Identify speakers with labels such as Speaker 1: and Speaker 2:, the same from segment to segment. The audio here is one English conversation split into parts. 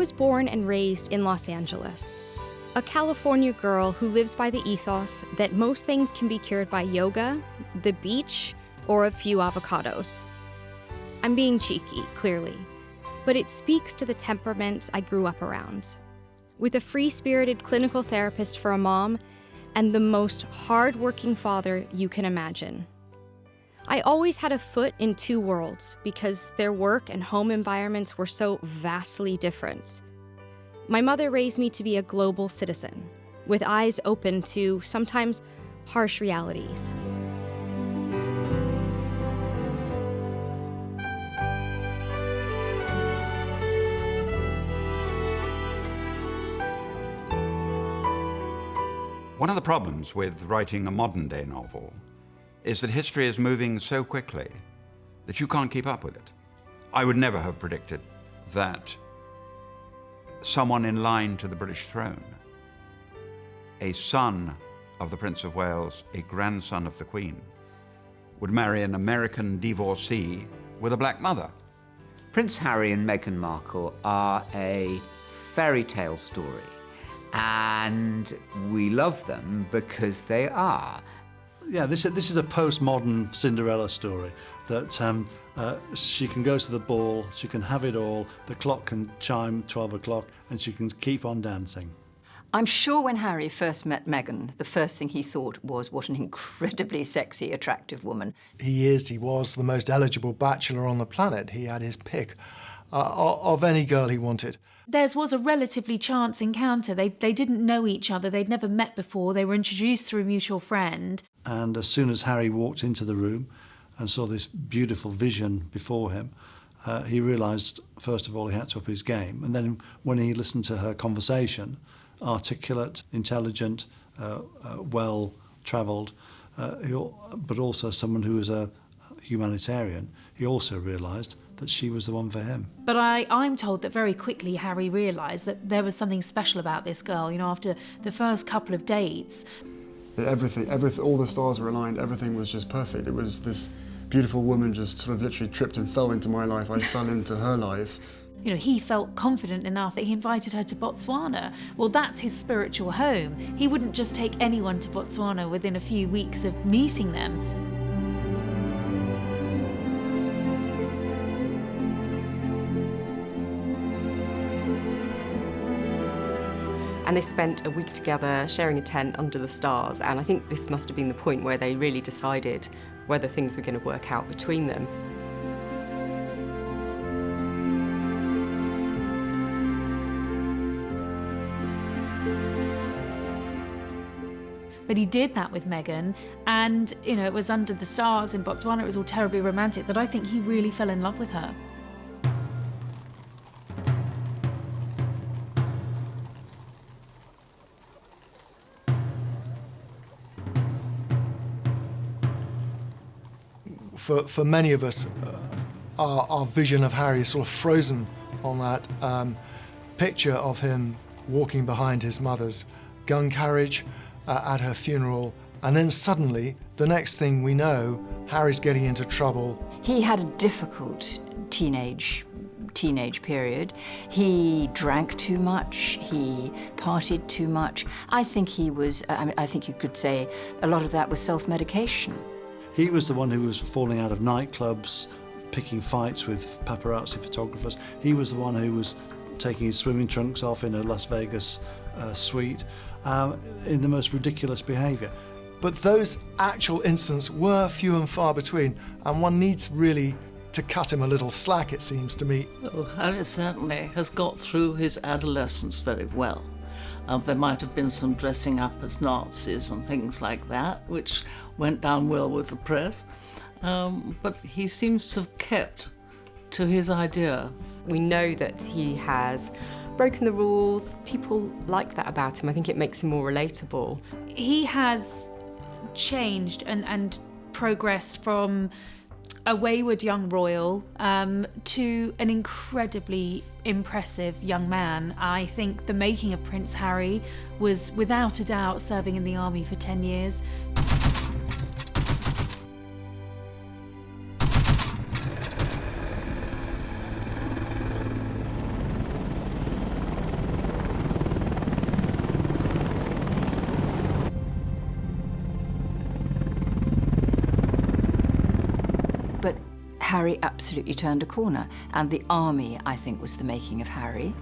Speaker 1: was born and raised in Los Angeles, a California girl who lives by the ethos that most things can be cured by yoga, the beach, or a few avocados. I'm being cheeky, clearly, but it speaks to the temperament I grew up around. With a free-spirited clinical therapist for a mom and the most hard-working father you can imagine. I always had a foot in two worlds because their work and home environments were so vastly different. My mother raised me to be a global citizen, with eyes open to sometimes harsh realities.
Speaker 2: One of the problems with writing a modern-day novel is that history is moving so quickly that you can't keep up with it. I would never have predicted that someone in line to the British throne, a son of the Prince of Wales, a grandson of the Queen, would marry an American divorcee with a black mother.
Speaker 3: Prince Harry and Meghan Markle are a fairy tale story, and we love them because they are.
Speaker 4: Yeah, this is a postmodern Cinderella story, that she can go to the ball, she can have it all, the clock can chime 12 o'clock, and she can keep on dancing.
Speaker 5: I'm sure when Harry first met Meghan, the first thing he thought was, what an incredibly sexy, attractive woman.
Speaker 6: He was the most eligible bachelor on the planet. He had his pick of any girl he wanted.
Speaker 7: Theirs was a relatively chance encounter. They didn't know each other. They'd never met before. They were introduced through a mutual friend.
Speaker 4: And as soon as Harry walked into the room and saw this beautiful vision before him, he realised, first of all, he had to up his game. And then when he listened to her conversation, articulate, intelligent, well-travelled, but also someone who was a humanitarian, he also realised that she was the one for him.
Speaker 7: But I'm told that very quickly Harry realised that there was something special about this girl. You know, after the first couple of dates.
Speaker 8: Everything, all the stars were aligned, everything was just perfect. It was this beautiful woman just sort of literally tripped and fell into my life. I fell into her life.
Speaker 7: You know, he felt confident enough that he invited her to Botswana. Well, that's his spiritual home. He wouldn't just take anyone to Botswana within a few weeks of meeting them.
Speaker 9: And they spent a week together sharing a tent under the stars, and I think this must have been the point where they really decided whether things were going to work out between them.
Speaker 7: But he did that with Meghan, and, you know, it was under the stars in Botswana, it was all terribly romantic, that I think he really fell in love with her.
Speaker 6: For many of us, our vision of Harry is sort of frozen on that picture of him walking behind his mother's gun carriage at her funeral, and then suddenly, the next thing we know, Harry's getting into trouble.
Speaker 5: He had a difficult teenage period. He drank too much, he partied too much. I think he was, I think you could say a lot of that was self-medication.
Speaker 4: He was the one who was falling out of nightclubs, picking fights with paparazzi photographers. He was the one who was taking his swimming trunks off in a Las Vegas suite in the most ridiculous behaviour.
Speaker 6: But those actual incidents were few and far between, and one needs really to cut him a little slack, it seems to me.
Speaker 10: Well, Harry certainly has got through his adolescence very well. There might have been some dressing up as Nazis and things like that, which went down well with the press. But he seems to have kept to his idea.
Speaker 9: We know that he has broken the rules. People like that about him. I think it makes him more relatable.
Speaker 7: He has changed and progressed from a wayward young royal to an incredibly impressive young man. I think the making of Prince Harry was without a doubt serving in the army for 10 years.
Speaker 5: Harry absolutely turned a corner, and the army, I think, was the making of Harry.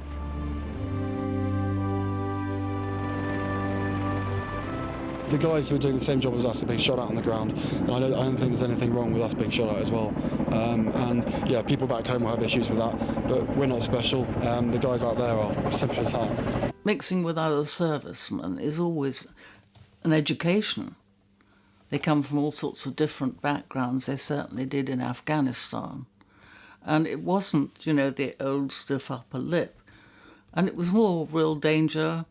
Speaker 8: The guys who are doing the same job as us are being shot at on the ground, and I don't think there's anything wrong with us being shot at as well. And yeah, people back home will have issues with that, but we're not special. The guys out there are, simple as that.
Speaker 10: Mixing with other servicemen is always an education. They come from all sorts of different backgrounds. They certainly did in Afghanistan. And it wasn't, the old stiff upper lip. And it was more real danger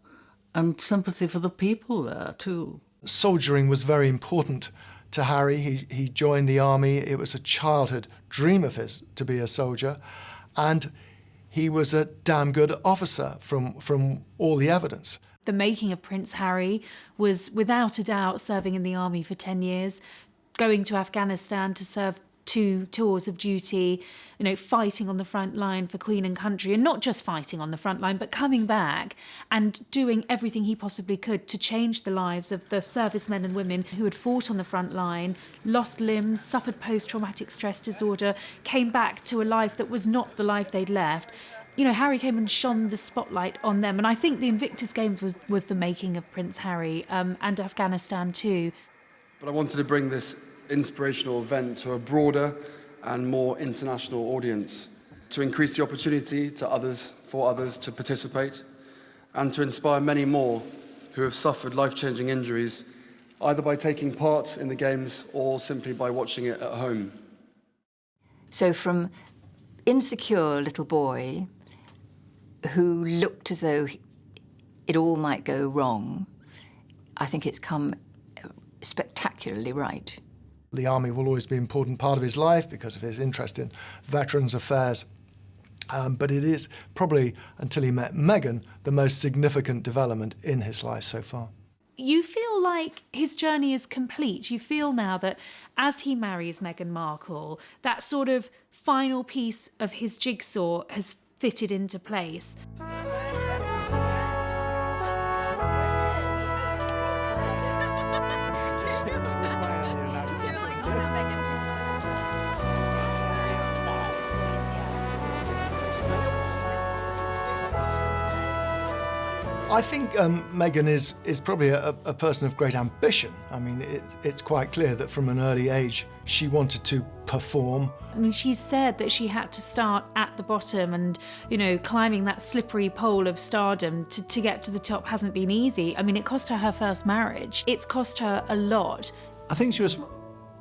Speaker 10: and sympathy for the people there, too.
Speaker 6: Soldiering was very important to Harry. He joined the army. It was a childhood dream of his to be a soldier. And he was a damn good officer from all the evidence.
Speaker 7: The making of Prince Harry was, without a doubt, serving in the army for 10 years, going to Afghanistan to serve 2 tours of duty, fighting on the front line for Queen and country, and not just fighting on the front line, but coming back and doing everything he possibly could to change the lives of the servicemen and women who had fought on the front line, lost limbs, suffered post-traumatic stress disorder, came back to a life that was not the life they'd left. Harry came and shone the spotlight on them, and I think the Invictus Games was the making of Prince Harry, and Afghanistan too.
Speaker 8: But I wanted to bring this inspirational event to a broader and more international audience, to increase the opportunity for others to participate, and to inspire many more who have suffered life-changing injuries, either by taking part in the Games or simply by watching it at home.
Speaker 5: So from insecure little boy who looked as though it all might go wrong, I think it's come spectacularly right.
Speaker 6: The army will always be an important part of his life because of his interest in veterans' affairs. But it is probably, until he met Meghan, the most significant development in his life so far.
Speaker 7: You feel like his journey is complete. You feel now that as he marries Meghan Markle, that sort of final piece of his jigsaw has fitted into place.
Speaker 6: I think Meghan is probably a person of great ambition. I mean, it's quite clear that from an early age she wanted to perform.
Speaker 7: I mean, she said that she had to start at the bottom and, climbing that slippery pole of stardom to get to the top hasn't been easy. I mean, it cost her first marriage. It's cost her a lot.
Speaker 4: I think she was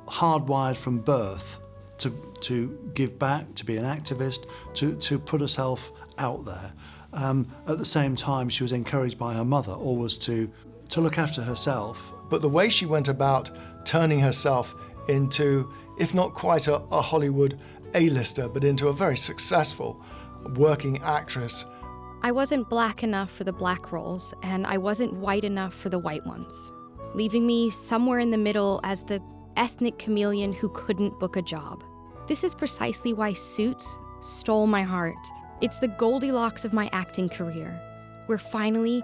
Speaker 4: hardwired from birth to give back, to be an activist, to put herself out there. At the same time, she was encouraged by her mother always to look after herself.
Speaker 6: But the way she went about turning herself into, if not quite a Hollywood A-lister, but into a very successful working actress.
Speaker 1: I wasn't black enough for the black roles, and I wasn't white enough for the white ones, leaving me somewhere in the middle as the ethnic chameleon who couldn't book a job. This is precisely why Suits stole my heart. It's the Goldilocks of my acting career, where finally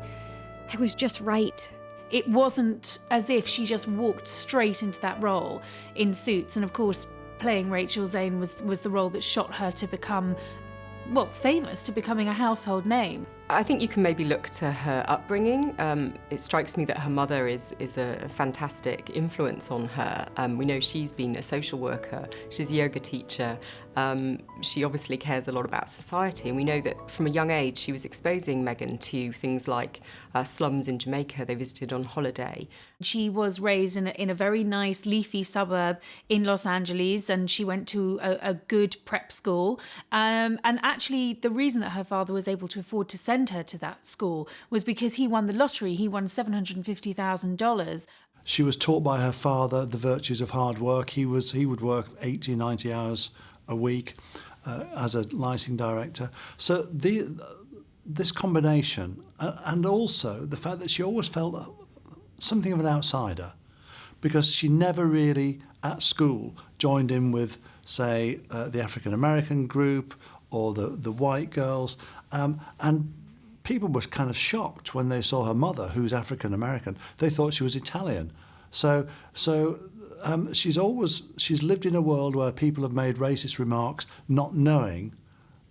Speaker 1: I was just right.
Speaker 7: It wasn't as if she just walked straight into that role in Suits. And of course, playing Rachel Zane was the role that shot her to become, famous, to becoming a household name.
Speaker 9: I think you can maybe look to her upbringing. It strikes me that her mother is a fantastic influence on her. We know she's been a social worker, she's a yoga teacher. She obviously cares a lot about society, and we know that from a young age she was exposing Meghan to things like slums in Jamaica they visited on holiday.
Speaker 7: She was raised in a very nice leafy suburb in Los Angeles, and she went to a good prep school. And actually the reason that her father was able to afford to send her to that school was because he won the lottery. He won $750,000.
Speaker 4: She was taught by her father the virtues of hard work. He would work 80, 90 hours a week as a lighting director. So this combination, and also the fact that she always felt something of an outsider, because she never really at school joined in with, say, the African American group or the white girls, and people were kind of shocked when they saw her mother, who's African American. They thought she was Italian. So she's lived in a world where people have made racist remarks, not knowing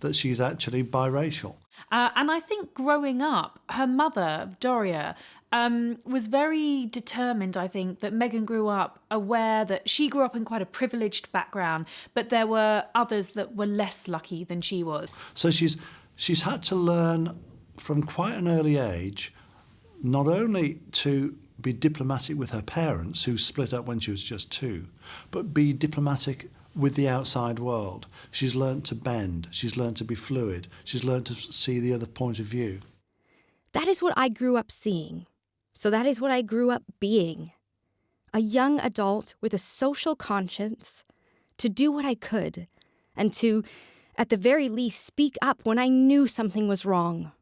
Speaker 4: that she's actually biracial.
Speaker 7: And I think growing up, her mother, Doria, was very determined, I think, that Meghan grew up aware that she grew up in quite a privileged background, but there were others that were less lucky than she was.
Speaker 4: So she's had to learn from quite an early age not only to be diplomatic with her parents, who split up when she was just 2, but be diplomatic with the outside world. She's learned to bend, she's learned to be fluid, she's learned to see the other point of view.
Speaker 1: That is what I grew up seeing. So that is what I grew up being. A young adult with a social conscience, to do what I could, and to, at the very least, speak up when I knew something was wrong.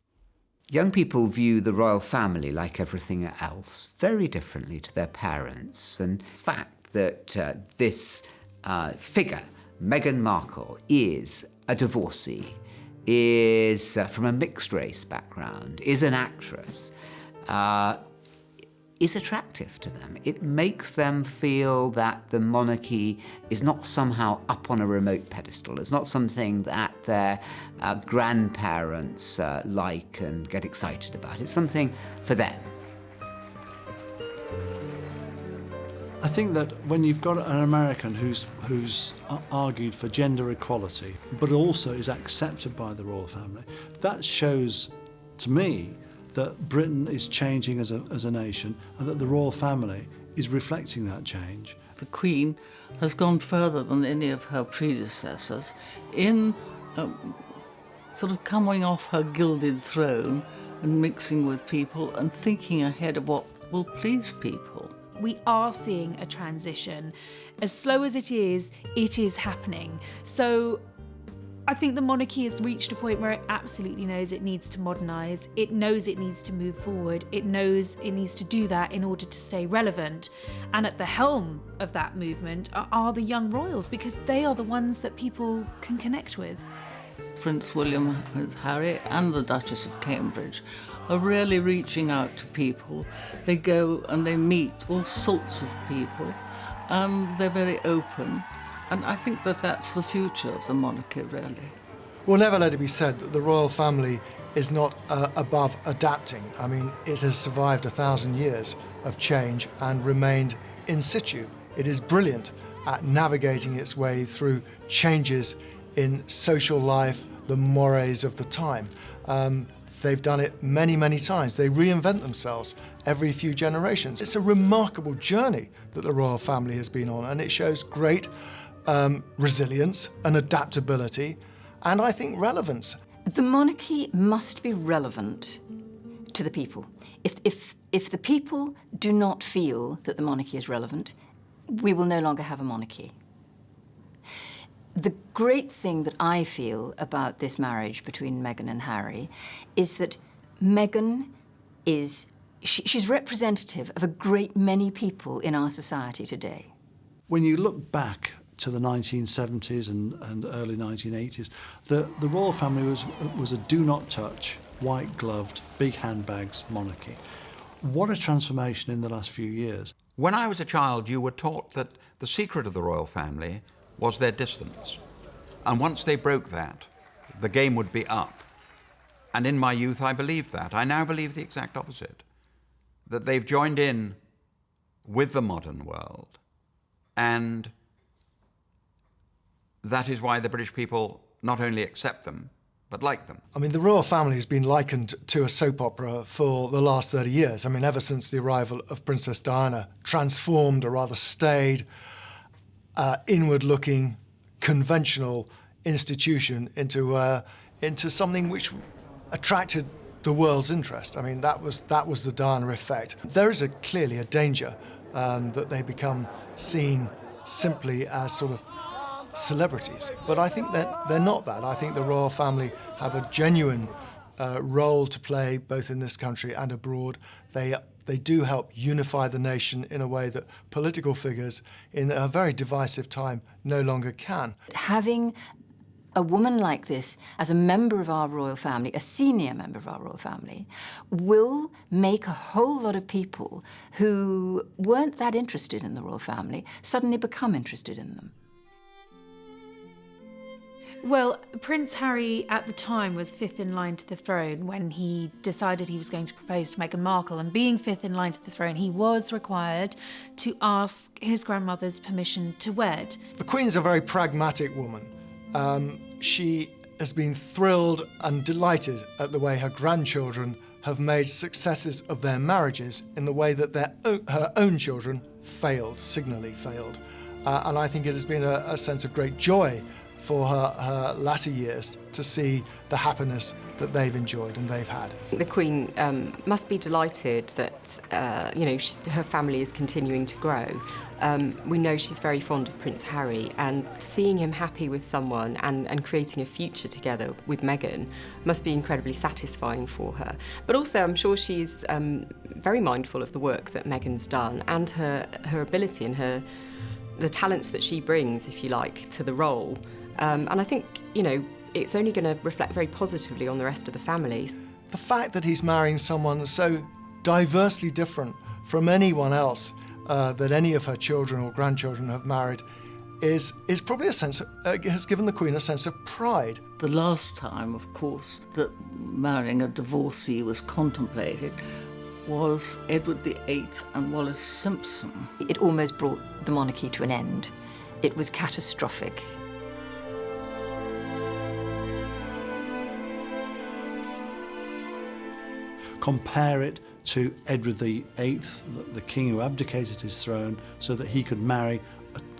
Speaker 3: Young people view the royal family, like everything else, very differently to their parents. And the fact that this figure, Meghan Markle, is a divorcee, is from a mixed race background, is an actress, is attractive to them. It makes them feel that the monarchy is not somehow up on a remote pedestal. It's not something that their grandparents like and get excited about. It's something for them.
Speaker 4: I think that when you've got an American who's argued for gender equality, but also is accepted by the royal family, that shows to me that Britain is changing as a nation, and that the royal family is reflecting that change.
Speaker 10: The Queen has gone further than any of her predecessors in sort of coming off her gilded throne and mixing with people and thinking ahead of what will please people.
Speaker 7: We are seeing a transition. As slow as it is happening. So I think the monarchy has reached a point where it absolutely knows it needs to modernise. It knows it needs to move forward. It knows it needs to do that in order to stay relevant. And at the helm of that movement are the young royals, because they are the ones that people can connect with.
Speaker 10: Prince William, Prince Harry and the Duchess of Cambridge are really reaching out to people. They go and they meet all sorts of people, and they're very open. And I think that that's the future of the monarchy, really.
Speaker 6: We'll never let it be said that the royal family is not above adapting. I mean, it has survived 1,000 years of change and remained in situ. It is brilliant at navigating its way through changes in social life, the mores of the time. They've done it many, many times. They reinvent themselves every few generations. It's a remarkable journey that the royal family has been on, and it shows great resilience and adaptability, and I think relevance.
Speaker 5: The monarchy must be relevant to the people. If the people do not feel that the monarchy is relevant, we will no longer have a monarchy. The great thing that I feel about this marriage between Meghan and Harry is that Meghan is, she's representative of a great many people in our society today.
Speaker 4: When you look back to the 1970s and early 1980s, the royal family was a do-not-touch, white-gloved, big handbags monarchy. What a transformation in the last few years.
Speaker 2: When I was a child, you were taught that the secret of the royal family was their distance. And once they broke that, the game would be up. And in my youth, I believed that. I now believe the exact opposite, that they've joined in with the modern world. And that is why the British people not only accept them, but like them.
Speaker 6: I mean, the royal family has been likened to a soap opera for the last 30 years. I mean, ever since the arrival of Princess Diana, transformed, or rather stayed, inward-looking, conventional institution into something which attracted the world's interest. I mean, that was the Diana effect. There is clearly a danger that they become seen simply as sort of celebrities. But I think that they're not that. I think the royal family have a genuine role to play both in this country and abroad. They do help unify the nation in a way that political figures in a very divisive time no longer can.
Speaker 5: Having A woman like this, as a member of our royal family, a senior member of our royal family, will make a whole lot of people who weren't that interested in the royal family suddenly become interested in them.
Speaker 7: Well, Prince Harry at the time was fifth in line to the throne when he decided he was going to propose to Meghan Markle, and being fifth in line to the throne, he was required to ask his grandmother's permission to wed.
Speaker 6: The Queen's a very pragmatic woman. She has been thrilled and delighted at the way her grandchildren have made successes of their marriages in the way that her own children failed, signally failed. And I think it has been a sense of great joy for her latter years to see the happiness that they've enjoyed and they've had.
Speaker 9: The Queen must be delighted that her family is continuing to grow. We know she's very fond of Prince Harry, and seeing him happy with someone and creating a future together with Meghan must be incredibly satisfying for her. But also I'm sure she's very mindful of the work that Meghan's done and her ability and the talents that she brings, if you like, to the role. And I think, it's only going to reflect very positively on the rest of the family.
Speaker 6: The fact that he's marrying someone so diversely different from anyone else that any of her children or grandchildren have married is probably has given the Queen a sense of pride.
Speaker 10: The last time, of course, that marrying a divorcee was contemplated was Edward VIII and Wallis Simpson.
Speaker 5: It almost brought the monarchy to an end. It was catastrophic.
Speaker 4: Compare it to Edward VIII, the king who abdicated his throne so that he could marry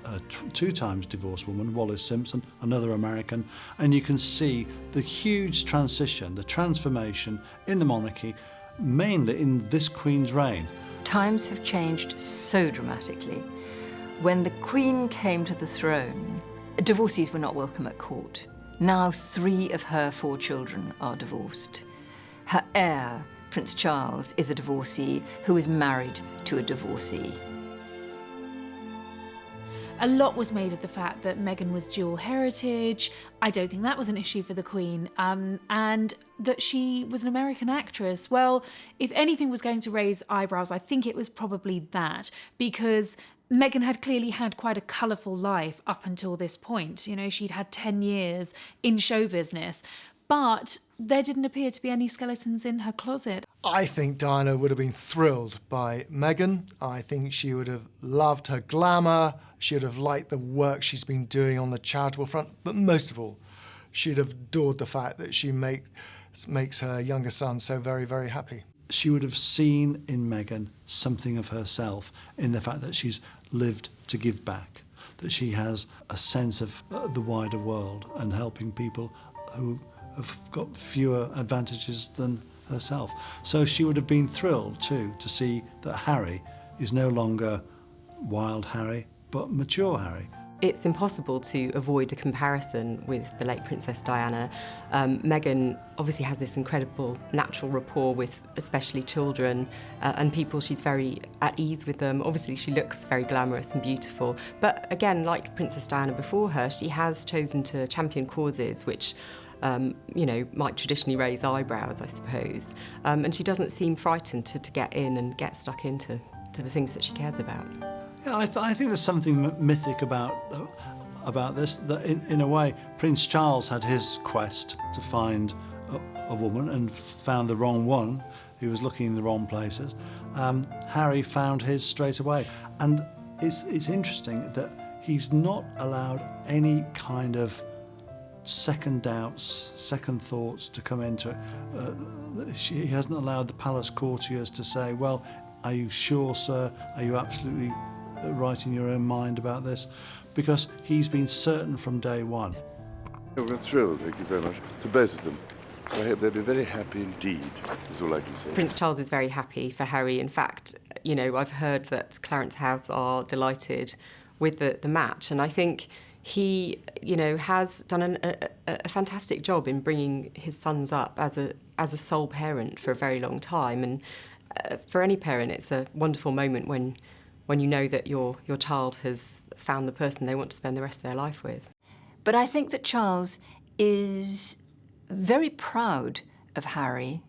Speaker 4: a 2 times divorced woman, Wallis Simpson, another American, and you can see the huge transition, the transformation in the monarchy, mainly in this Queen's reign.
Speaker 5: Times have changed so dramatically. When the Queen came to the throne, divorcees were not welcome at court. Now 3 of her 4 children are divorced. Her heir, Prince Charles, is a divorcee who is married to a divorcee.
Speaker 7: A lot was made of the fact that Meghan was dual heritage. I don't think that was an issue for the Queen. And that she was an American actress. Well, if anything was going to raise eyebrows, I think it was probably that, because Meghan had clearly had quite a colourful life up until this point. She'd had 10 years in show business, but there didn't appear to be any skeletons in her closet.
Speaker 6: I think Diana would have been thrilled by Meghan. I think she would have loved her glamour. She would have liked the work she's been doing on the charitable front. But most of all, she'd have adored the fact that she makes her younger son so very, very happy.
Speaker 4: She would have seen in Meghan something of herself in the fact that she's lived to give back, that she has a sense of the wider world and helping people who have got fewer advantages than herself. So she would have been thrilled too to see that Harry is no longer wild Harry, but mature Harry.
Speaker 9: It's impossible to avoid a comparison with the late Princess Diana. Meghan obviously has this incredible natural rapport with especially children and people. She's very at ease with them. Obviously she looks very glamorous and beautiful, but again, like Princess Diana before her, she has chosen to champion causes which might traditionally raise eyebrows, I suppose. And she doesn't seem frightened to get in and get stuck into the things that she cares about.
Speaker 4: Yeah, I think there's something mythic about this, that in a way Prince Charles had his quest to find a woman and found the wrong one. He was looking in the wrong places. Harry found his straight away. And it's interesting that he's not allowed any kind of second doubts, second thoughts to come into it. He hasn't allowed the palace courtiers to say, well, are you sure, sir? Are you absolutely right in your own mind about this? Because he's been certain from day one.
Speaker 11: We're thrilled, thank you very much, to both of them. So I hope they'll be very happy indeed, is all I can say.
Speaker 9: Prince Charles is very happy for Harry. In fact, I've heard that Clarence House are delighted with the match, and I think he, has done a fantastic job in bringing his sons up as a sole parent for a very long time. And for any parent, it's a wonderful moment when you know that your child has found the person they want to spend the rest of their life with.
Speaker 5: But I think that Charles is very proud of Harry,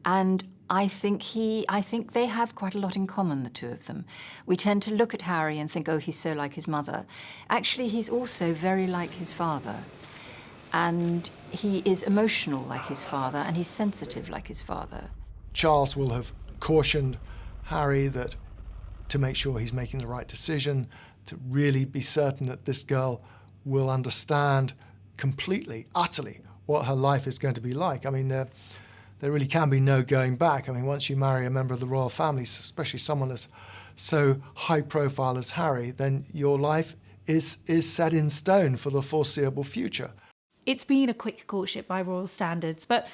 Speaker 5: and I think they have quite a lot in common, the two of them. We tend to look at Harry and think, oh, he's so like his mother. Actually, he's also very like his father. And he is emotional like his father, and he's sensitive like his father.
Speaker 6: Charles will have cautioned Harry that to make sure he's making the right decision, to really be certain that this girl will understand completely, utterly, what her life is going to be like. I mean, there really can be no going back. I mean, once you marry a member of the royal family, especially someone as so high profile as Harry, then your life is set in stone for the foreseeable future.
Speaker 7: It's been a quick courtship by royal standards, but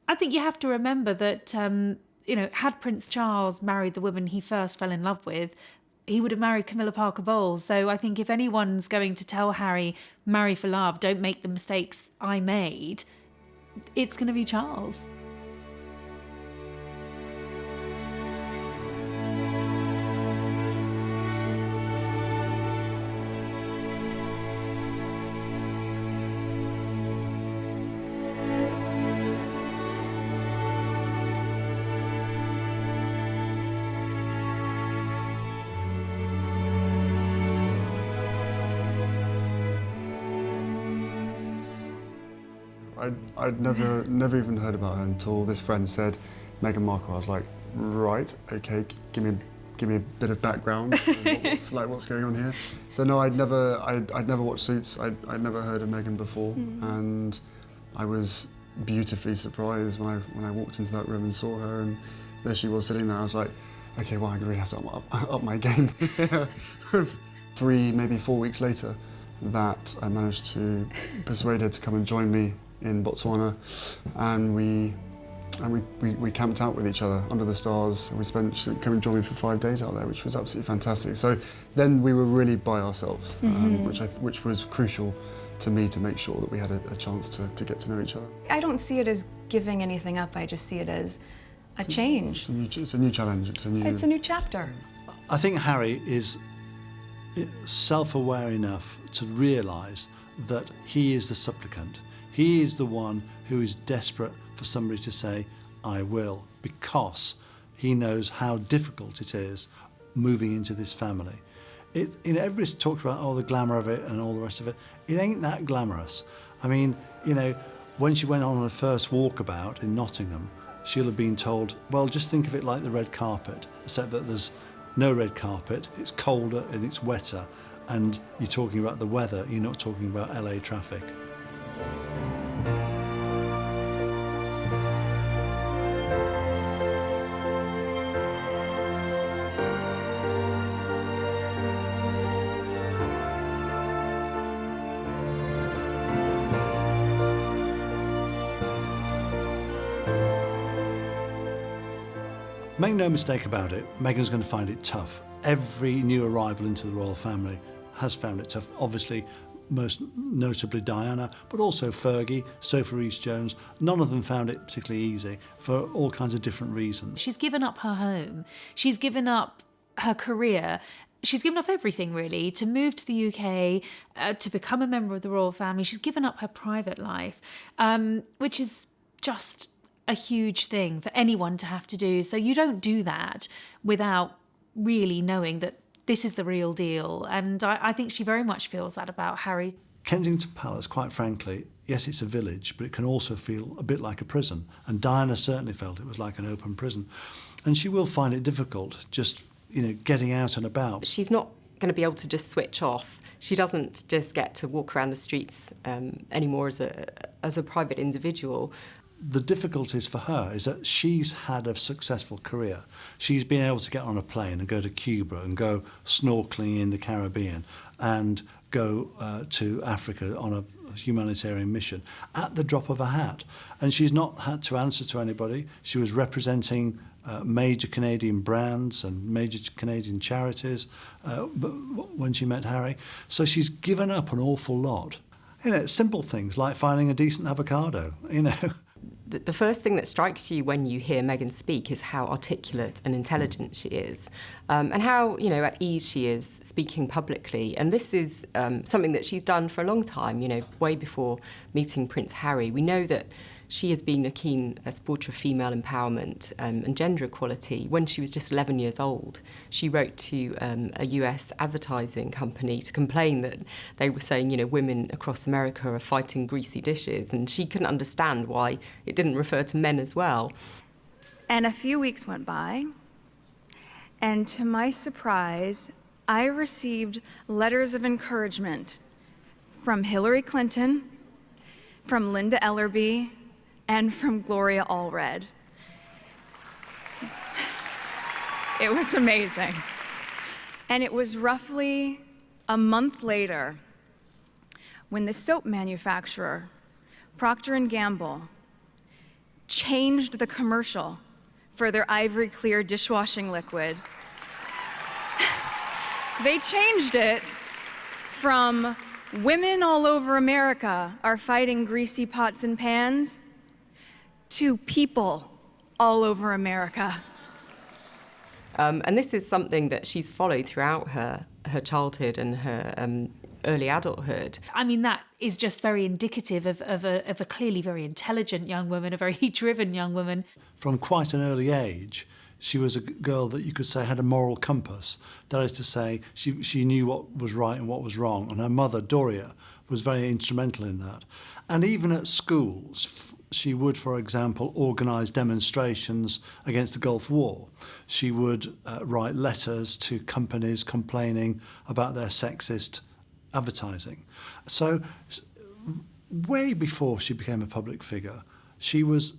Speaker 7: I think you have to remember that had Prince Charles married the woman he first fell in love with, he would have married Camilla Parker Bowles. So I think if anyone's going to tell Harry, marry for love, don't make the mistakes I made, it's going to be Charles.
Speaker 12: I'd never even heard about her until this friend said Meghan Markle. I was like, right, okay, give me a bit of background. what's going on here? So no, I'd never watched Suits. I'd never heard of Meghan before, and I was beautifully surprised when I walked into that room and saw her, and there she was sitting there. I was like, okay, well, I really have to up my game. 3, maybe 4 weeks later, that I managed to persuade her to come and join me in Botswana, and we camped out with each other under the stars. She came and joined me for 5 days out there, which was absolutely fantastic. So then we were really by ourselves, which was crucial to me to make sure that we had a chance to get to know each other.
Speaker 13: I don't see it as giving anything up. I just see it as a change.
Speaker 12: It's a new challenge. It's a new
Speaker 13: chapter.
Speaker 4: I think Harry is self-aware enough to realise that he is the supplicant. He is the one who is desperate for somebody to say, I will, because he knows how difficult it is moving into this family. Everybody's talked about, the glamour of it and all the rest of it. It ain't that glamorous. I mean, when she went on her first walkabout in Nottingham, she'll have been told, well, just think of it like the red carpet, except that there's no red carpet, it's colder and it's wetter, and you're talking about the weather, you're not talking about LA traffic. Make no mistake about it, Meghan's going to find it tough. Every new arrival into the royal family has found it tough. Obviously, most notably Diana, but also Fergie, Sophie Rhys-Jones. None of them found it particularly easy for all kinds of different reasons.
Speaker 7: She's given up her home. She's given up her career. She's given up everything, really, to move to the UK, to become a member of the royal family. She's given up her private life, which is just a huge thing for anyone to have to do. So you don't do that without really knowing that this is the real deal. And I think she very much feels that about Harry.
Speaker 4: Kensington Palace, quite frankly, yes, it's a village, but it can also feel a bit like a prison. And Diana certainly felt it was like an open prison. And she will find it difficult just, getting out and about.
Speaker 9: She's not going to be able to just switch off. She doesn't just get to walk around the streets anymore as a private individual.
Speaker 4: The difficulties for her is that she's had a successful career. She's been able to get on a plane and go to Cuba and go snorkeling in the Caribbean and go to Africa on a humanitarian mission at the drop of a hat. And she's not had to answer to anybody. She was representing major Canadian brands and major Canadian charities when she met Harry. So she's given up an awful lot. Simple things like finding a decent avocado,
Speaker 9: the first thing that strikes you when you hear Meghan speak is how articulate and intelligent she is, and how, at ease she is speaking publicly. And this is something that she's done for a long time, way before meeting Prince Harry. We know that she has been a keen supporter of female empowerment and gender equality. When she was just 11 years old, she wrote to a US advertising company to complain that they were saying, women across America are fighting greasy dishes, and she couldn't understand why it didn't refer to men as well.
Speaker 14: And a few weeks went by, and to my surprise, I received letters of encouragement from Hillary Clinton, from Linda Ellerby, and from Gloria Allred. It was amazing. And it was roughly a month later when the soap manufacturer, Procter & Gamble, changed the commercial for their Ivory Clear dishwashing liquid. They changed it from "Women all over America are fighting greasy pots and pans" to "People all over America."
Speaker 9: And this is something that she's followed throughout her childhood and her early adulthood.
Speaker 7: I mean, that is just very indicative of a clearly very intelligent young woman, a very driven young woman.
Speaker 4: From quite an early age, she was a girl that you could say had a moral compass. That is to say, she knew what was right and what was wrong. And her mother, Doria, was very instrumental in that. And even at schools, she would, for example, organise demonstrations against the Gulf War. She would write letters to companies complaining about their sexist advertising. So way before she became a public figure, she was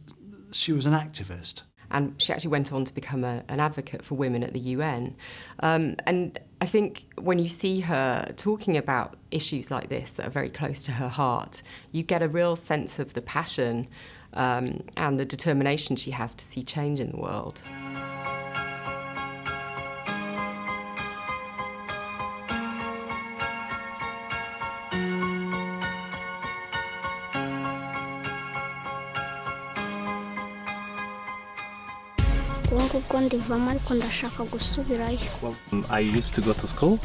Speaker 4: an activist.
Speaker 9: And she actually went on to become an advocate for women at the UN. And I think when you see her talking about issues like this that are very close to her heart, you get a real sense of the passion and the determination she has to see change in the world.
Speaker 15: I used to go to school.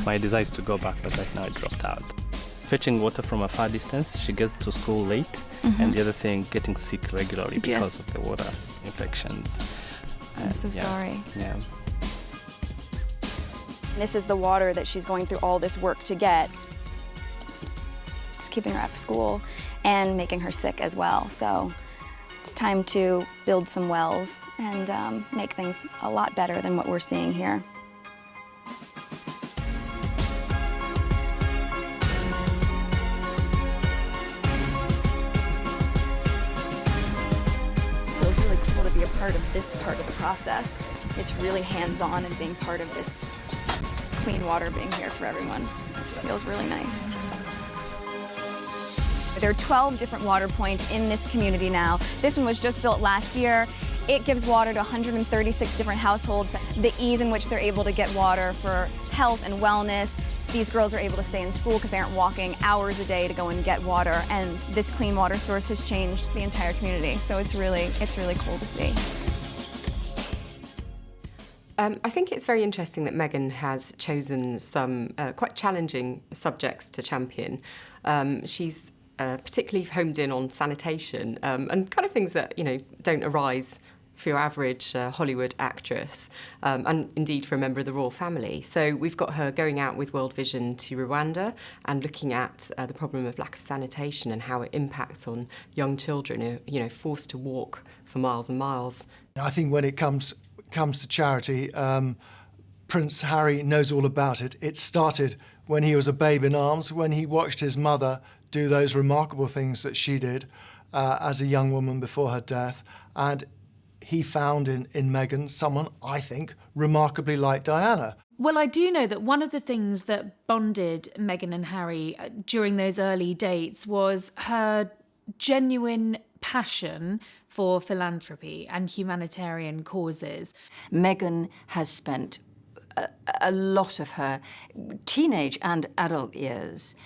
Speaker 15: My desire is to go back, but right now I dropped out. Fetching water from a far distance, she gets to school late, and the other thing, getting sick regularly because of the water infections.
Speaker 16: I'm so sorry.
Speaker 15: Yeah.
Speaker 16: This is the water that she's going through all this work to get. It's keeping her out of school and making her sick as well. So it's time to build some wells and make things a lot better than what we're seeing here. It feels really cool to be a part of this part of the process. It's really hands-on and being part of this clean water being here for everyone. It feels really nice. There are 12 different water points in this community now. This one was just built last year. It gives water to 136 different households. The ease in which they're able to get water for health and wellness. These girls are able to stay in school because they aren't walking hours a day to go and get water. And this clean water source has changed the entire community. So it's really cool to see.
Speaker 9: I think it's very interesting that Meghan has chosen some quite challenging subjects to champion. She's particularly homed in on sanitation and kind of things that, don't arise for your average Hollywood actress and indeed for a member of the royal family. So we've got her going out with World Vision to Rwanda and looking at the problem of lack of sanitation and how it impacts on young children who, forced to walk for miles and miles.
Speaker 6: I think when it comes to charity, Prince Harry knows all about it. It started when he was a babe in arms, when he watched his mother do those remarkable things that she did as a young woman before her death. And he found in Meghan someone, I think, remarkably like Diana.
Speaker 7: Well, I do know that one of the things that bonded Meghan and Harry during those early dates was her genuine passion for philanthropy and humanitarian causes.
Speaker 5: Meghan has spent a lot of her teenage and adult years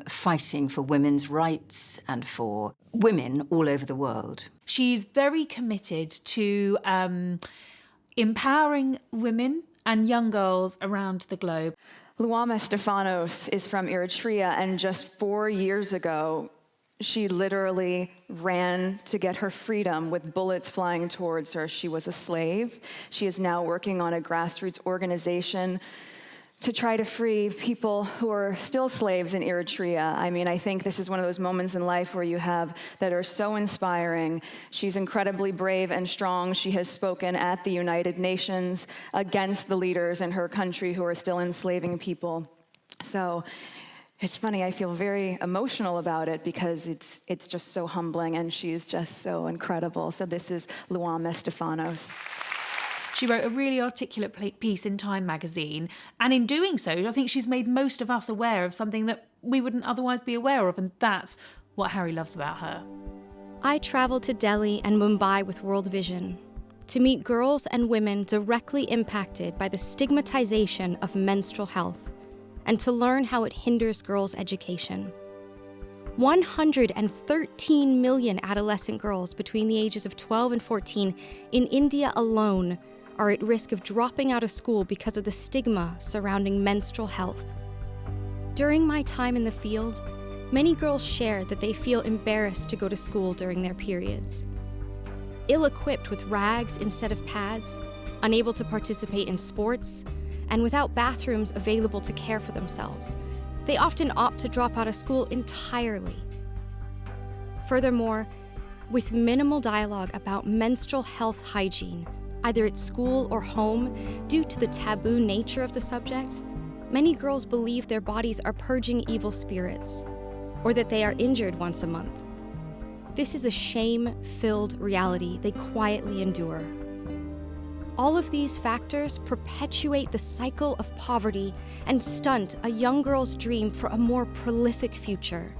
Speaker 5: fighting for women's rights and for women all over the world.
Speaker 7: She's very committed to empowering women and young girls around the globe.
Speaker 14: Luama Stefanos is from Eritrea, and just 4 years ago, she literally ran to get her freedom with bullets flying towards her. She was a slave. She is now working on a grassroots organization to try to free people who are still slaves in Eritrea. I mean, I think this is one of those moments in life where you have that are so inspiring. She's incredibly brave and strong. She has spoken at the United Nations against the leaders in her country who are still enslaving people. So it's funny, I feel very emotional about it because it's just so humbling, and she's just so incredible. So this is Luama Stefanos.
Speaker 7: She wrote a really articulate piece in Time magazine, and in doing so, I think she's made most of us aware of something that we wouldn't otherwise be aware of, and that's what Harry loves about her.
Speaker 1: I traveled to Delhi and Mumbai with World Vision to meet girls and women directly impacted by the stigmatization of menstrual health and to learn how it hinders girls' education. 113 million adolescent girls between the ages of 12 and 14 in India alone are at risk of dropping out of school because of the stigma surrounding menstrual health. During my time in the field, many girls shared that they feel embarrassed to go to school during their periods. Ill-equipped with rags instead of pads, unable to participate in sports, and without bathrooms available to care for themselves, they often opt to drop out of school entirely. Furthermore, with minimal dialogue about menstrual health hygiene, either at school or home, due to the taboo nature of the subject, many girls believe their bodies are purging evil spirits, or that they are injured once a month. This is a shame-filled reality they quietly endure. All of these factors perpetuate the cycle of poverty and stunt a young girl's dream for a more prolific future.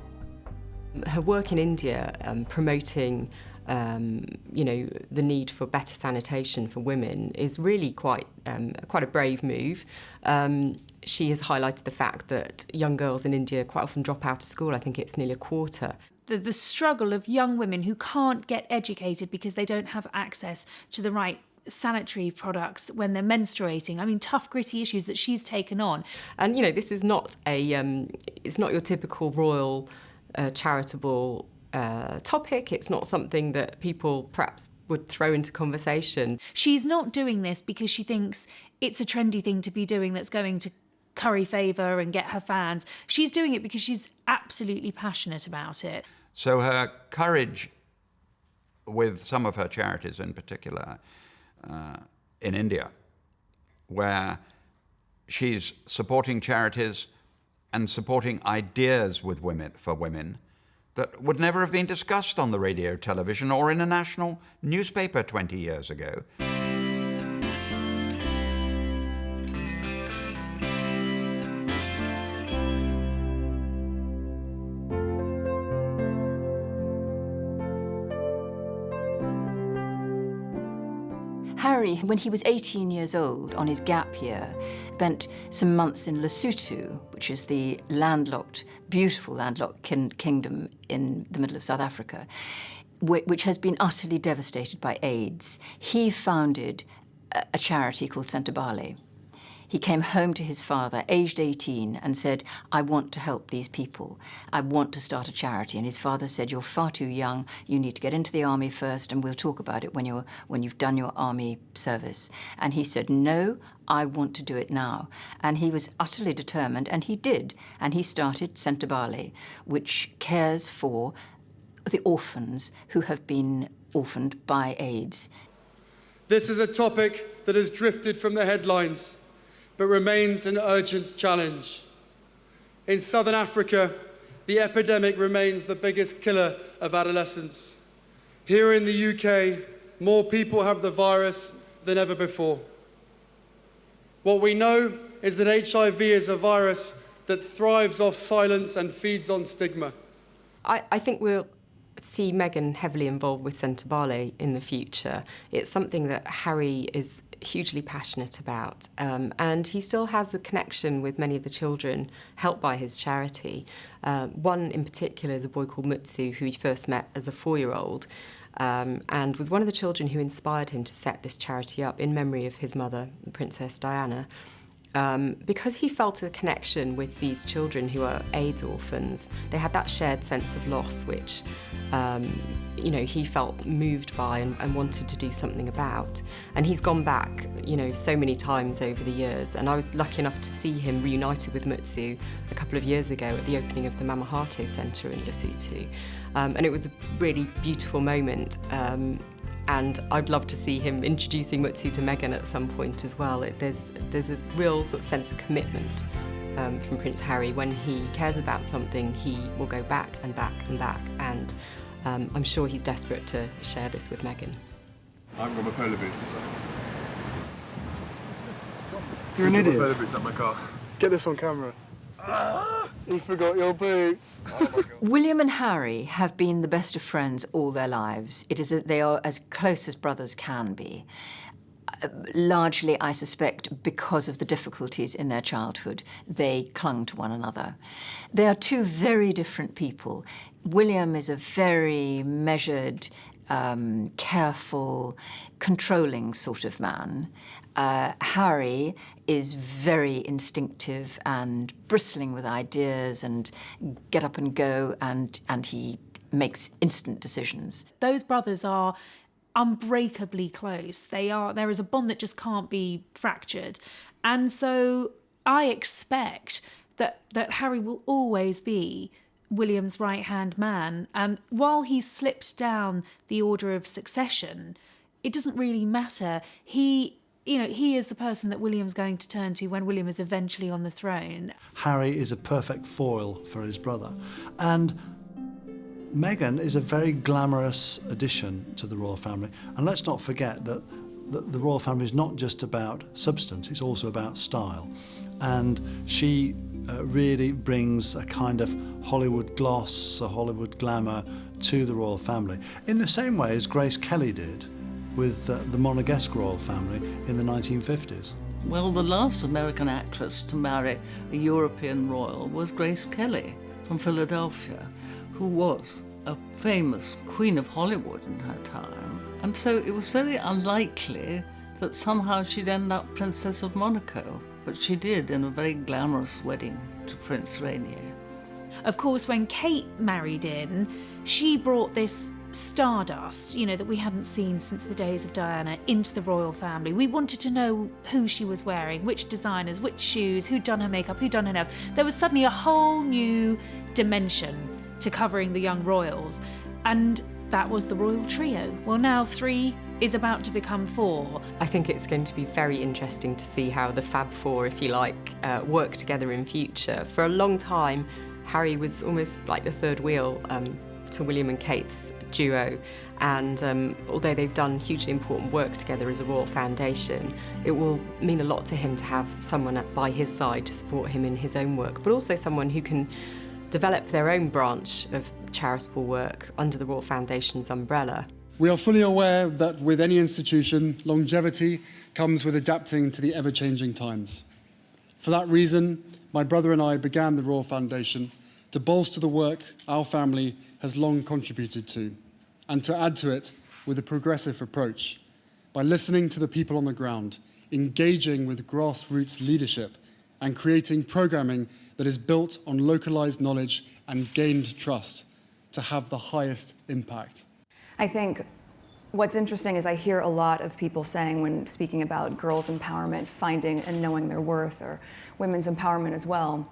Speaker 9: Her work in India, promoting the need for better sanitation for women is really quite a brave move. She has highlighted the fact that young girls in India quite often drop out of school. I think it's nearly a quarter.
Speaker 7: The struggle of young women who can't get educated because they don't have access to the right sanitary products when they're menstruating. I mean, tough, gritty issues that she's taken on.
Speaker 9: And, this is not it's not your typical royal charitable topic. It's not something that people perhaps would throw into conversation.
Speaker 7: She's not doing this because she thinks it's a trendy thing to be doing that's going to curry favour and get her fans. She's doing it because she's absolutely passionate about it.
Speaker 2: So her courage with some of her charities in particular, in India, where she's supporting charities and supporting ideas with for women that would never have been discussed on the radio, television, or in a national newspaper 20 years ago.
Speaker 5: Harry, when he was 18 years old, on his gap year, spent some months in Lesotho, which is the beautiful landlocked kingdom in the middle of South Africa, which has been utterly devastated by AIDS. He founded a charity called Sentabale. He came home to his father, aged 18, and said, I want to help these people. I want to start a charity. And his father said, you're far too young. You need to get into the army first, and we'll talk about it when you've done your army service. And he said, no, I want to do it now. And he was utterly determined, and he did. And he started Sentabale, which cares for the orphans who have been orphaned by AIDS.
Speaker 8: This is a topic that has drifted from the headlines, but remains an urgent challenge. In southern Africa, the epidemic remains the biggest killer of adolescents. Here in the UK, more people have the virus than ever before. What we know is that HIV is a virus that thrives off silence and feeds on stigma.
Speaker 9: I think we'll see Meghan heavily involved with Sentabale in the future. It's something that Harry is hugely passionate about. And he still has a connection with many of the children helped by his charity. One in particular is a boy called Munsey, who he first met as a 4-year-old, and was one of the children who inspired him to set this charity up in memory of his mother, Princess Diana. Because he felt a connection with these children who are AIDS orphans. They had that shared sense of loss, which he felt moved by and wanted to do something about. And he's gone back, so many times over the years. And I was lucky enough to see him reunited with Munsey a couple of years ago at the opening of the Mama Harto Centre in Lesotho. And it was a really beautiful moment. And I'd love to see him introducing Munsey to Meghan at some point as well. There's a real sort of sense of commitment from Prince Harry. When he cares about something, he will go back and back and back. And I'm sure he's desperate to share this with Meghan.
Speaker 11: I've got my polo boots.
Speaker 12: You're an idiot.
Speaker 11: My polo boots at my car.
Speaker 12: Get this on camera. You forgot your boots. Oh my God.
Speaker 5: William and Harry have been the best of friends all their lives. They are as close as brothers can be. Largely, I suspect, because of the difficulties in their childhood, they clung to one another. They are two very different people. William is a very measured, careful, controlling sort of man. Harry is very instinctive and bristling with ideas and get up and go, and he makes instant decisions.
Speaker 7: Those brothers are unbreakably close. There is a bond that just can't be fractured. And so I expect that Harry will always be William's right-hand man. And while he's slipped down the order of succession, it doesn't really matter. He is the person that William's going to turn to when William is eventually on the throne.
Speaker 4: Harry is a perfect foil for his brother. And Meghan is a very glamorous addition to the royal family. And let's not forget that the royal family is not just about substance, it's also about style. And she really brings a kind of Hollywood gloss, a Hollywood glamour to the royal family, in the same way as Grace Kelly did with the Monegasque royal family in the 1950s.
Speaker 10: Well, the last American actress to marry a European royal was Grace Kelly from Philadelphia, who was a famous queen of Hollywood in her time. And so it was very unlikely that somehow she'd end up Princess of Monaco, but she did in a very glamorous wedding to Prince Rainier.
Speaker 7: Of course, when Kate married in, she brought this stardust, that we hadn't seen since the days of Diana, into the royal family. We wanted to know who she was wearing, which designers, which shoes, who'd done her makeup, who'd done her nails. There was suddenly a whole new dimension to covering the young royals, and that was the royal trio. Well, now 3 is about to become 4.
Speaker 9: I think it's going to be very interesting to see how the Fab Four, if you like, work together in future. For a long time, Harry was almost like the third wheel to William and Kate's duo, and although they've done hugely important work together as a royal foundation, it will mean a lot to him to have someone by his side to support him in his own work, but also someone who can develop their own branch of charitable work under the Royal Foundation's umbrella.
Speaker 8: We are fully aware that with any institution, longevity comes with adapting to the ever-changing times. For that reason, my brother and I began the Royal Foundation to bolster the work our family has long contributed to, and to add to it with a progressive approach, by listening to the people on the ground, engaging with grassroots leadership, and creating programming that is built on localized knowledge and gained trust to have the highest impact.
Speaker 13: I think what's interesting is I hear a lot of people saying, when speaking about girls' empowerment, finding and knowing their worth, or women's empowerment as well,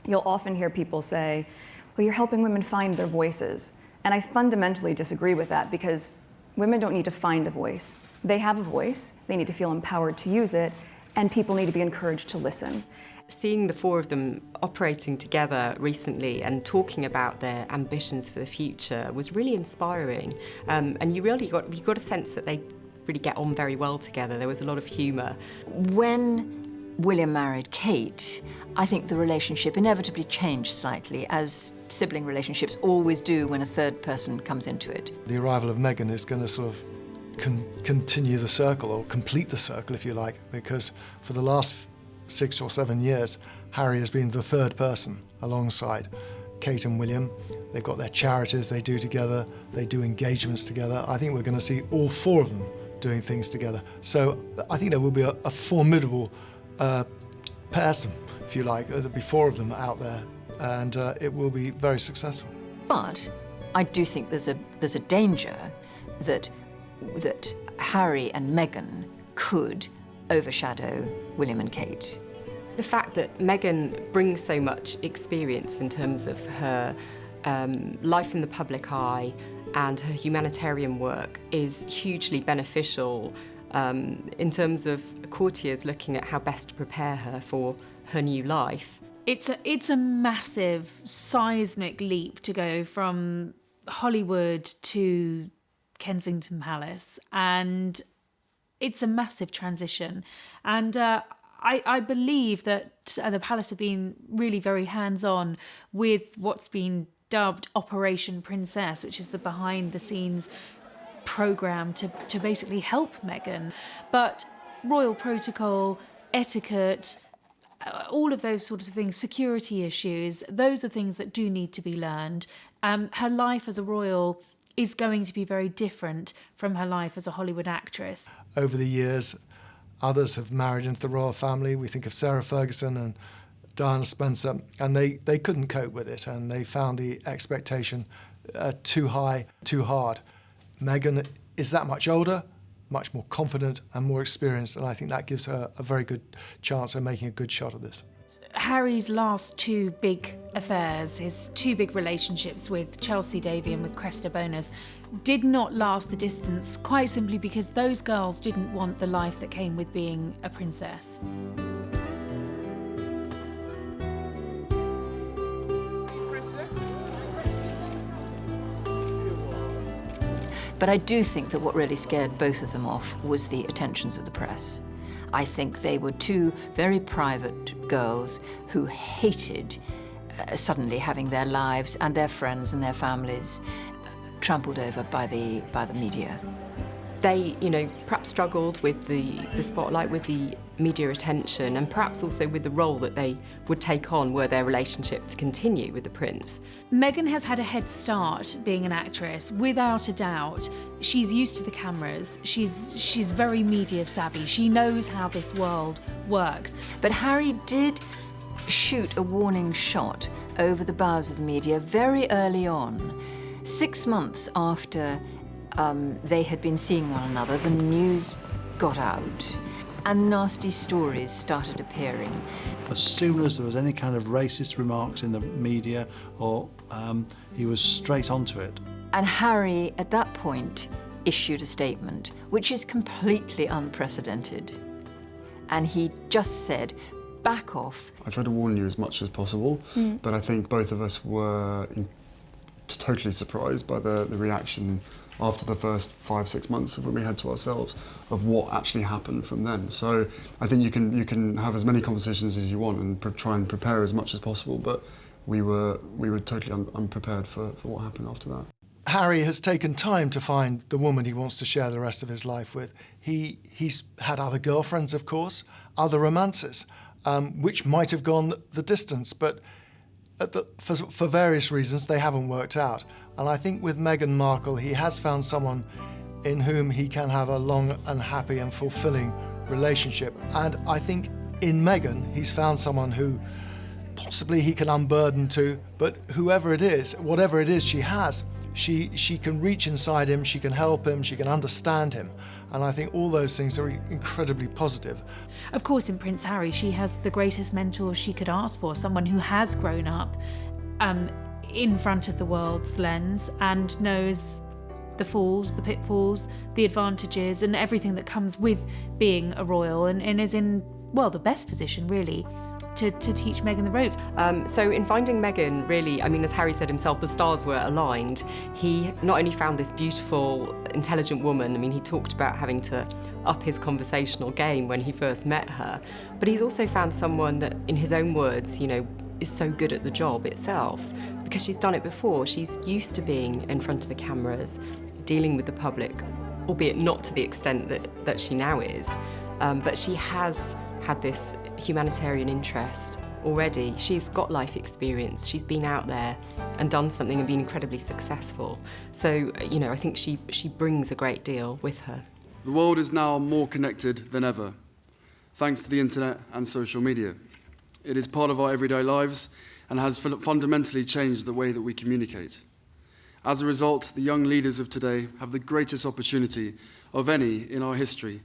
Speaker 13: you'll often hear people say, well, you're helping women find their voices. And I fundamentally disagree with that, because women don't need to find a voice. They have a voice, they need to feel empowered to use it, and people need to be encouraged to listen.
Speaker 9: Seeing the 4 of them operating together recently and talking about their ambitions for the future was really inspiring. And you got a sense that they really get on very well together. There was a lot of humour.
Speaker 5: When William married Kate, I think the relationship inevitably changed slightly, as sibling relationships always do when a third person comes into it.
Speaker 6: The arrival of Meghan is going to sort of continue the circle, or complete the circle, if you like, because for the last 6 or 7 years, Harry has been the third person alongside Kate and William. They've got their charities they do together, they do engagements together. I think we're going to see all 4 of them doing things together. So I think there will be a formidable person, if you like. There'll be 4 of them out there, and it will be very successful.
Speaker 5: But I do think there's a danger that Harry and Meghan could overshadow William and Kate.
Speaker 9: The fact that Meghan brings so much experience in terms of her life in the public eye and her humanitarian work is hugely beneficial in terms of courtiers looking at how best to prepare her for her new life.
Speaker 7: It's a massive seismic leap to go from Hollywood to Kensington Palace, and it's a massive transition. And I believe that the Palace have been really very hands-on with what's been dubbed Operation Princess, which is the behind-the-scenes programme to basically help Meghan. But royal protocol, etiquette, all of those sorts of things, security issues, those are things that do need to be learned. Her life as a royal is going to be very different from her life as a Hollywood actress.
Speaker 6: Over the years, others have married into the royal family. We think of Sarah Ferguson and Diana Spencer, and they couldn't cope with it, and they found the expectation too high, too hard. Meghan is that much older, much more confident and more experienced, and I think that gives her a very good chance of making a good shot at this.
Speaker 7: Harry's last 2 big affairs, his 2 big relationships with Chelsea Davy and with Cressida Bonas, did not last the distance, quite simply because those girls didn't want the life that came with being a princess.
Speaker 5: But I do think that what really scared both of them off was the attentions of the press. I think they were 2 very private girls who hated suddenly having their lives and their friends and their families trampled over by the media.
Speaker 9: They, perhaps struggled with the spotlight, with the media attention, and perhaps also with the role that they would take on were their relationship to continue with the prince.
Speaker 7: Meghan has had a head start being an actress, without a doubt. She's used to the cameras. She's very media savvy. She knows how this world works.
Speaker 5: But Harry did shoot a warning shot over the bows of the media very early on. 6 months after they had been seeing one another, the news got out and nasty stories started appearing.
Speaker 4: As soon as there was any kind of racist remarks in the media, he was straight onto it.
Speaker 5: And Harry, at that point, issued a statement, which is completely unprecedented. And he just said, back off.
Speaker 12: I tried to warn you as much as possible, but I think both of us were totally surprised by the reaction after the first 5-6 months of when we had to ourselves of what actually happened from then. So I think you can have as many conversations as you want and try and prepare as much as possible, but we were totally unprepared for what happened after that.
Speaker 6: Harry has taken time to find the woman he wants to share the rest of his life with. He's had other girlfriends, of course, other romances, which might have gone the distance, but for various reasons they haven't worked out. And I think with Meghan Markle, he has found someone in whom he can have a long and happy and fulfilling relationship. And I think in Meghan, he's found someone who possibly he can unburden to, but whoever it is, whatever it is she has, she can reach inside him, she can help him, she can understand him. And I think all those things are incredibly positive.
Speaker 7: Of course, in Prince Harry, she has the greatest mentor she could ask for, someone who has grown up in front of the world's lens and knows the falls, the pitfalls, the advantages and everything that comes with being a royal and is in, well, the best position, really, to teach Meghan the ropes.
Speaker 9: So in finding Meghan, really, as Harry said himself, the stars were aligned. He not only found this beautiful, intelligent woman, he talked about having to up his conversational game when he first met her, but he's also found someone that, in his own words, is so good at the job itself, because she's done it before. She's used to being in front of the cameras, dealing with the public albeit not to the extent that she now is. But she has had this humanitarian interest already. She's got life experience. She's been out there and done something and been incredibly successful. So, you know, I think she brings a great deal with her.
Speaker 8: The world is now more connected than ever, thanks to the internet and social media. It is part of our everyday lives and has fundamentally changed the way that we communicate. As a result, the young leaders of today have the greatest opportunity of any in our history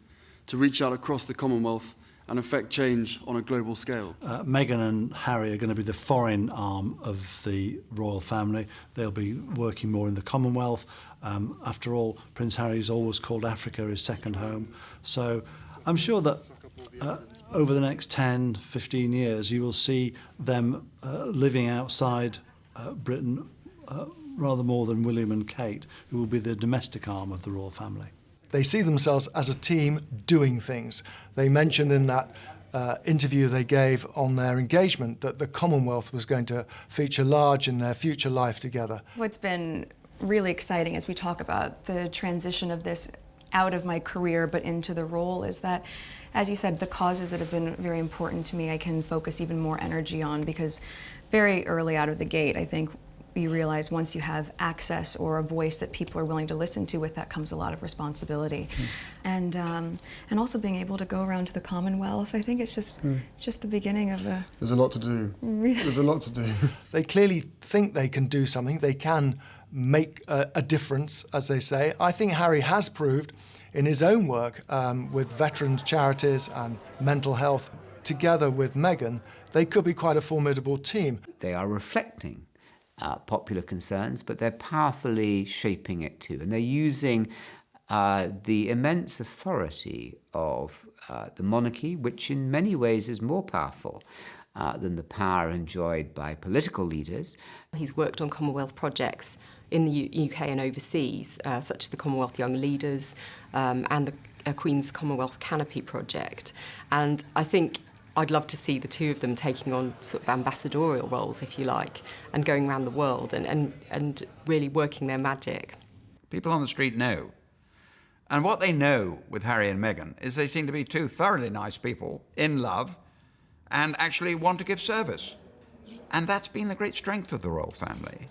Speaker 8: to reach out across the Commonwealth and affect change on a global scale.
Speaker 4: Meghan and Harry are going to be the foreign arm of the royal family. They'll be working more in the Commonwealth. After all, Prince Harry's always called Africa his second home. So I'm sure that over the next 10, 15 years, you will see them living outside Britain rather more than William and Kate, who will be the domestic arm of the royal family.
Speaker 6: They see themselves as a team doing things. They mentioned in that interview they gave on their engagement that the Commonwealth was going to feature large in their future life together.
Speaker 13: What's been really exciting as we talk about the transition of this out of my career but into the role is that, as you said, the causes that have been very important to me I can focus even more energy on, because very early out of the gate, I think you realize once you have access or a voice that people are willing to listen to, with that comes a lot of responsibility. And also being able to go around to the Commonwealth, I think it's just the beginning of a...
Speaker 12: There's a lot to do. There's a lot to do.
Speaker 6: They clearly think they can do something. They can make a difference, as they say. I think Harry has proved in his own work with veterans charities and mental health, together with Meghan, they could be quite a formidable team.
Speaker 3: They are reflecting popular concerns, but they're powerfully shaping it too. And they're using the immense authority of the monarchy, which in many ways is more powerful than the power enjoyed by political leaders.
Speaker 9: He's worked on Commonwealth projects in the UK and overseas, such as the Commonwealth Young Leaders and the Queen's Commonwealth Canopy project. And I think I'd love to see the two of them taking on sort of ambassadorial roles, if you like, and going around the world and really working their magic.
Speaker 2: People on the street know. And what they know with Harry and Meghan is they seem to be two thoroughly nice people in love and actually want to give service. And that's been the great strength of the royal family.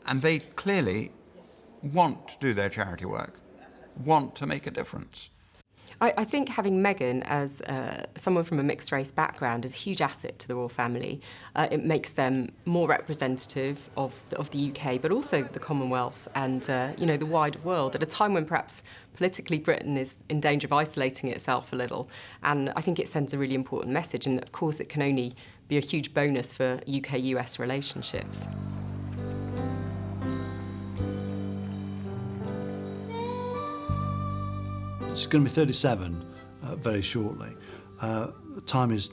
Speaker 2: And they clearly want to do their charity work, want to make a difference.
Speaker 9: I think having Meghan as someone from a mixed-race background is a huge asset to the royal family. It makes them more representative of the UK, but also the Commonwealth and the wider world at a time when perhaps politically Britain is in danger of isolating itself a little. And I think it sends a really important message, and of course it can only be a huge bonus for UK-US relationships.
Speaker 4: She's going to be 37 very shortly. The time is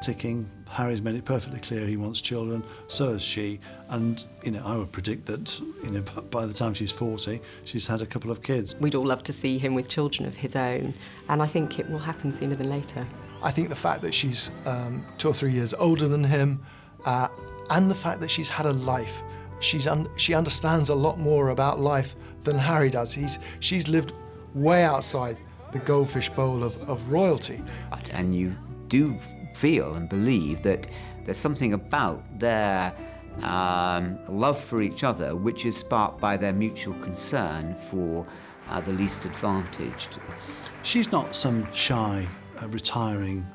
Speaker 4: ticking. Harry's made it perfectly clear he wants children, so has she. And, I would predict that, by the time she's 40, she's had a couple of kids.
Speaker 9: We'd all love to see him with children of his own, and I think it will happen sooner than later.
Speaker 6: I think the fact that she's 2 or 3 years older than him, and the fact that she's had a life, she understands a lot more about life than Harry does. She's lived way outside the goldfish bowl of royalty.
Speaker 3: And you do feel and believe that there's something about their love for each other which is sparked by their mutual concern for the least advantaged.
Speaker 4: She's not some shy, retiring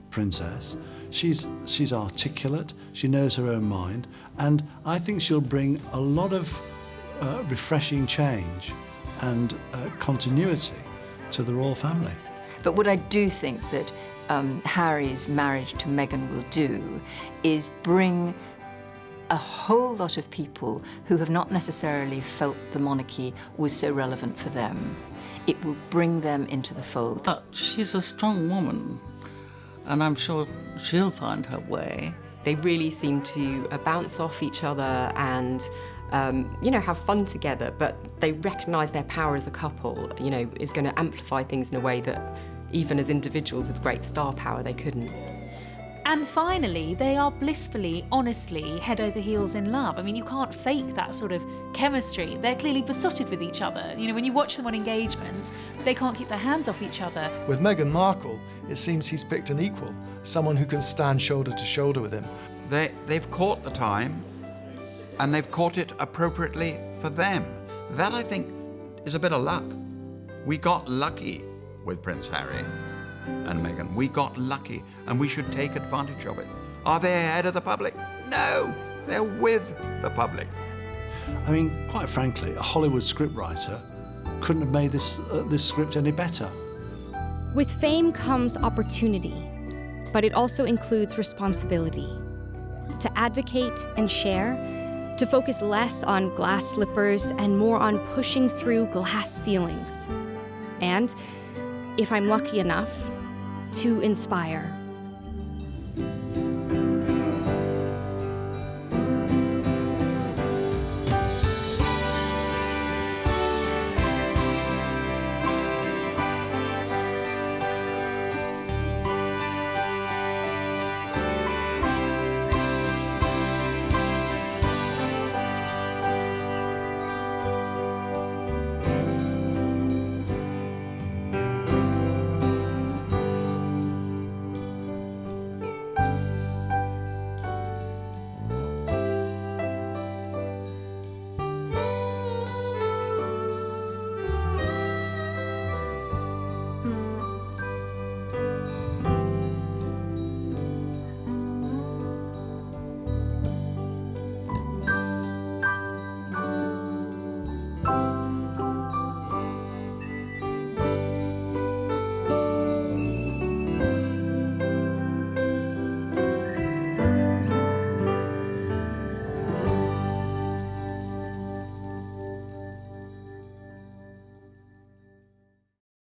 Speaker 4: princess. She's articulate, she knows her own mind, and I think she'll bring a lot of refreshing change and continuity to the royal family.
Speaker 5: But what I do think that Harry's marriage to Meghan will do is bring a whole lot of people who have not necessarily felt the monarchy was so relevant for them. It will bring them into the fold.
Speaker 10: But she's a strong woman, and I'm sure she'll find her way.
Speaker 9: They really seem to bounce off each other and have fun together, but they recognise their power as a couple, is going to amplify things in a way that even as individuals with great star power, they couldn't.
Speaker 7: And finally, they are blissfully, honestly, head over heels in love. I mean, you can't fake that sort of chemistry. They're clearly besotted with each other. You know, when you watch them on engagements, they can't keep their hands off each other.
Speaker 6: With Meghan Markle, it seems he's picked an equal, someone who can stand shoulder to shoulder with him.
Speaker 2: They've caught the time, and they've caught it appropriately for them. That, I think, is a bit of luck. We got lucky with Prince Harry and Meghan. We got lucky, and we should take advantage of it. Are they ahead of the public? No, they're with the public.
Speaker 4: I mean, quite frankly, a Hollywood scriptwriter couldn't have made this script any better.
Speaker 1: With fame comes opportunity, but it also includes responsibility. To advocate and share, to focus less on glass slippers and more on pushing through glass ceilings. And, if I'm lucky enough, to inspire.